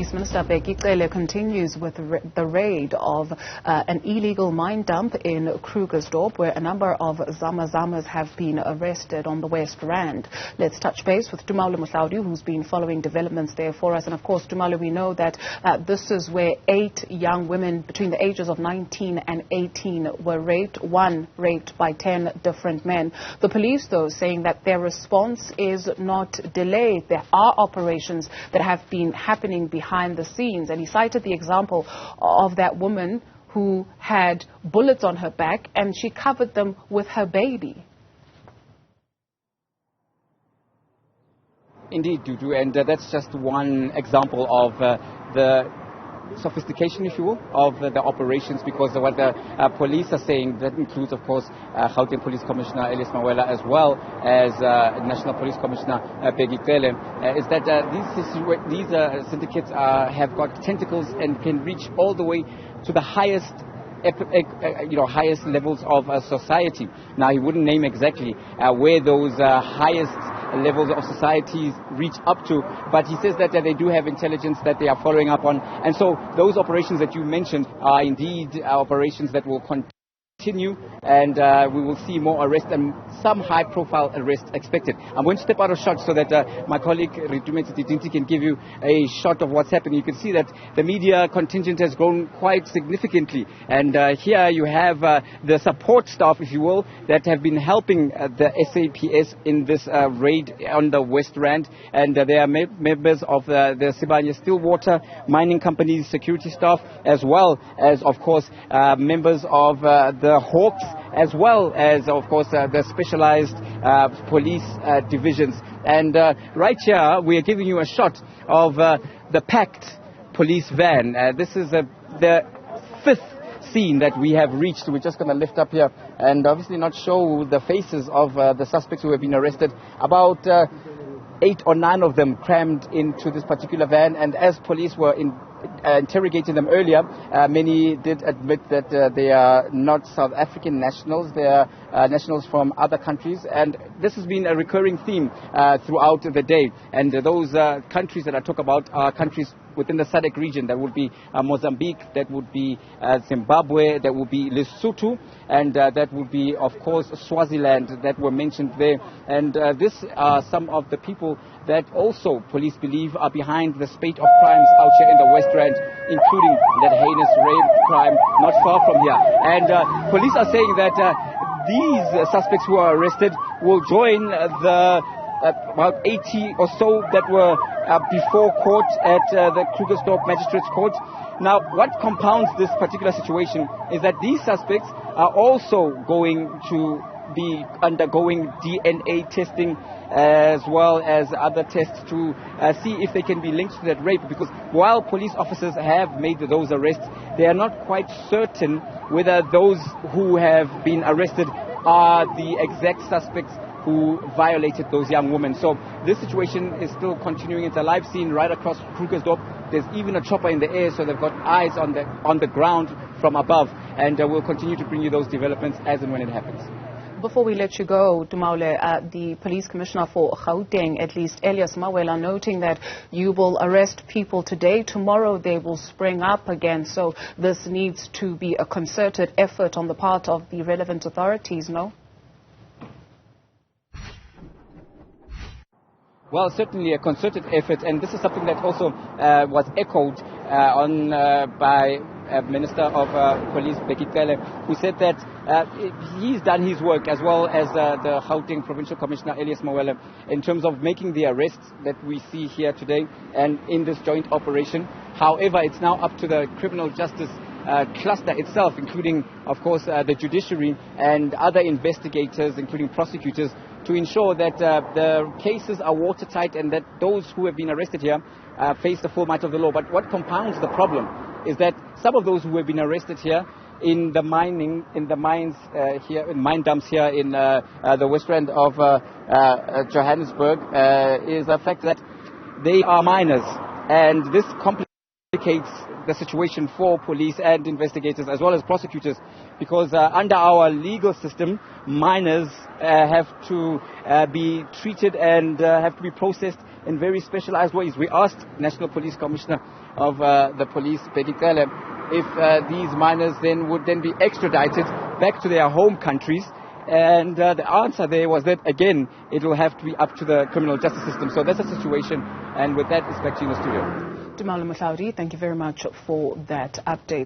Police Minister Bheki Cele continues with the raid of an illegal mine dump in Krugersdorp, where a number of Zama Zamas have been arrested on the West Rand. Let's touch base with Tumaole Mohlaoli, who's been following developments there for us. And of course, Tumaole, we know that this is where 8 young women between the ages of 19 and 18 were raped, one raped by 10 different men. The police, though, saying that their response is not delayed. There are operations that have been happening behind the scenes. And he cited the example of that woman who had bullets on her back and she covered them with her baby. Indeed, Dudu, and that's just one example of the sophistication, if you will, of the operations, because what the police are saying, that includes, of course, Gauteng Police Commissioner Elias Mawela, as well as National Police Commissioner Bheki Cele, is that these syndicates have got tentacles and can reach all the way to the highest highest levels of society. Now, he wouldn't name exactly where those highest levels of society reach up to, but he says that they do have intelligence that they are following up on, and so those operations that you mentioned are indeed operations that will continue, and we will see more arrests and some high-profile arrests expected. I'm going to step out of shot so that my colleague Ritume Titinti can give you a shot of what's happening. You can see that the media contingent has grown quite significantly, and here you have the support staff, if you will, that have been helping the SAPS in this raid on the West Rand, and they are members of the Sibanye Stillwater Mining Company's security staff, as well as, of course, members of the Hawks, as well as, of course, the specialized police divisions. And right here, we are giving you a shot of the packed police van. This is the 5th scene that we have reached. We're just going to lift up here and obviously not show the faces of the suspects who have been arrested. About 8 or 9 of them crammed into this particular van, and as police were interrogating them earlier, many did admit that they are not South African nationals, they are nationals from other countries, and this has been a recurring theme throughout the day. And those countries that I talk about are countries within the SADC region. That would be Mozambique, that would be Zimbabwe, that would be Lesotho, and that would be, of course, Swaziland that were mentioned there. And this are some of the people that also police believe are behind the spate of crimes out here in the West Rand, including that heinous rape crime not far from here. And police are saying that these suspects who are arrested will join the about 80 or so that were before court at the Krugersdorp Magistrates Court. Now, what compounds this particular situation is that these suspects are also going to be undergoing DNA testing, as well as other tests to see if they can be linked to that rape, because while police officers have made those arrests, they are not quite certain whether those who have been arrested are the exact suspects who violated those young women. So this situation is still continuing. It's a live scene right across Krugersdorp. There's even a chopper in the air, so they've got eyes on the ground from above, and we'll continue to bring you those developments as and when it happens. Before we let you go, Tumaole, the Police Commissioner for Gauteng, at least Elias Mawela, noting that you will arrest people today. Tomorrow they will spring up again. So this needs to be a concerted effort on the part of the relevant authorities, no? Well, certainly a concerted effort, and this is something that also was echoed by Minister of Police Bheki Cele, who said that he's done his work, as well as the Gauteng Provincial Commissioner Elias Mawela, in terms of making the arrests that we see here today and in this joint operation. However, it's now up to the criminal justice cluster itself, including, of course, the judiciary and other investigators, including prosecutors, to ensure that the cases are watertight and that those who have been arrested here face the full might of the law. But what compounds the problem is that some of those who have been arrested here in the mines here, in mine dumps here in the West Rand of Johannesburg, is the fact that they are minors, and this complicates the situation for police and investigators as well as prosecutors, because under our legal system, minors have to be treated and have to be processed in very specialized ways. We asked National Police Commissioner of the Police, Bheki Cele, if these minors would then be extradited back to their home countries. And the answer there was that, again, it will have to be up to the criminal justice system. So that's the situation. And with that, it's back to you in the studio. Tumaole Mohlaoli, thank you very much for that update.